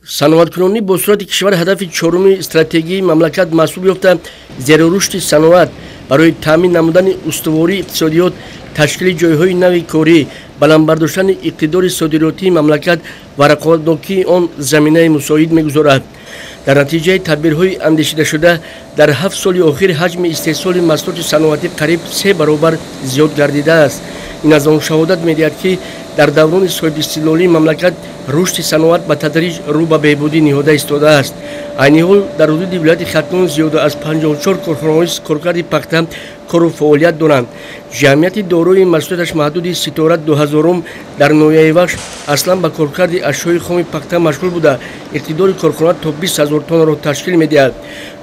саноаткунонӣ бо сурати кишвар ҳадафи чоруми стратегияи мамлакат маҳсуб ёфта зерорушди саноат барои таъмин намудани устувории иқтисодиёт, ташкили ҷойҳои нави корӣ, баландбардоштани иқтидори содиротии мамлакат ва рақобатнокии он заминаи мусоид мегузорад. дар натиҷаи тадбирҳои андешидашуда дар 7 соли охир ҳаҷми истеҳсоли маҳсулоти саноатӣ қариб 3 баробар зиёд гардидааст. ин аз он шаҳодат медиҳад ки дар даврони соҳибистиқлолии мамлакат рушди саноат ба тадриҷ рӯ ба беҳбудӣ ниҳода истодааст. айни ҳол дар ҳудуди вилояти Хатнон зиёда аз 54 корхонаҳои коркарди пахта кору фаъолият доранд. ҷамъияти дорои масъулияташ маҳдуди Ситора 2000 дар ноҳияи Вахш аслан ба коркарди ашёи хоми пахта машғул буда иқтидори корхона то 20 000 тоннаро ташкил медиҳад.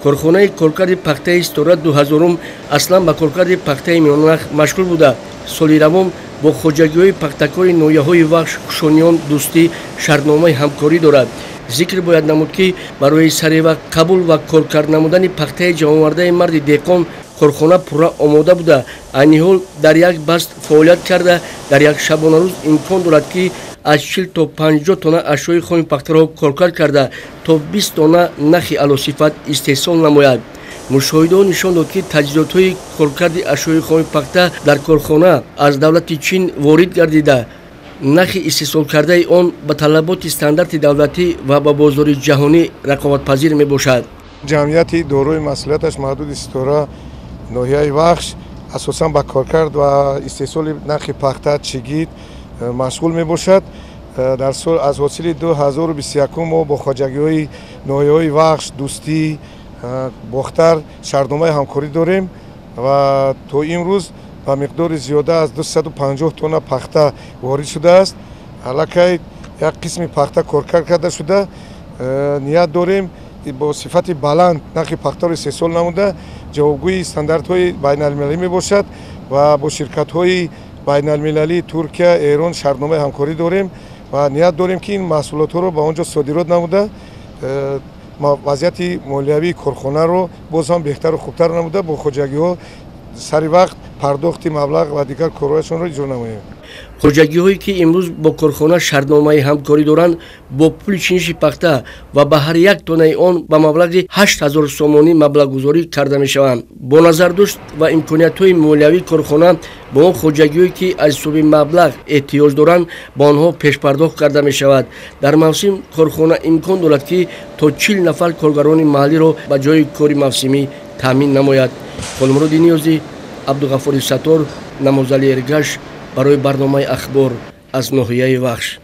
корхонаи коркарди пахтаи Ситора 2000 аслан ба коркарди пахтаи Миёнанах машғул буда соли равон бо хоҷагиҳои пахтакори ноҳияҳои Вахш, Кушониён, Дӯстӣ шартномаи ҳамкорӣ дорад. зикр бояд намуд ки барои саривақт қабул ва коркард намудани пахтаи ҷавонвардаи марди деҳқон корхона пурра омода буда айни ҳол дар як баст фаъолият карда дар як шабонарӯз имкон дорад ки аз 40 то 50 тонна ашёи хоми пахтаро коркар карда то 20 тонна нахи алосифат истеҳсол намояд. мушоҳидаҳо нишон дод ки таҷҳизотҳои коркарди ашёи хоми пахта дар корхона аз давлати Чин ворид гардида нахи истеҳсол кардаи он ба талаботи стандарти давлатӣ ва ба бозори ҷаҳонӣ рақобатпазир мебошад. ҷамъияти дорои масъулияташ маҳдуди Ситора ноҳияи Вахш асосан ба коркард ва истеҳсоли нахи пахта чигит машғул мебошад. дар сол аз ҳосили 2021 мо бо хоҷагиҳои ноҳияҳои Вахш, Дӯстӣ, Бохтар шартномаи ҳамкорӣ дорем ва то имрӯз ба миқдори зиёда аз 250 тонна пахта ворид шудааст. аллакай як қисми пахта коркар карда шуда ният дорем бо сифати баланд нахи пахтаро истеҳсол намуда ҷавобгӯи стандартҳои байналмилалӣ мебошад ва бо ширкатҳои байналмилалӣ Туркия, Эрон шартномаи ҳамкорӣ дорем ва ният дорем ки ин маҳсулотҳоро ба он ҷо содирот намуда вазъияти молиявии корхонаро боз ҳам беҳтару хубтар намуда бо хоҷагиҳо сари вақт пардохти маблағ ва дигар корҳояшонро иҷро намоем. хоҷагиҳое ки имрӯз бо корхона шартномаи ҳамкорӣ доранд бо пули чиниши пахта ва ба ҳар як тоннаи он ба маблағи 8000 сомонӣ маблағгузорӣ карда мешаванд. бо назардошт ва имкониятҳои молиявии корхона ба он хоҷагиҳое ки аз ҳисоби маблағ эҳтиёҷ доранд ба онҳо пешпардохт карда мешавад. дар мавсим корхона имкон дорад ки то 40 нафар коргарони маҳаллиро ба ҷои кори мавсимӣ таъмин намояд. холмуроди ниёзӣ, Абдуғаффори Саттор, Намозали Эргаш барои барномаи ахбор аз ноҳияи Вахш.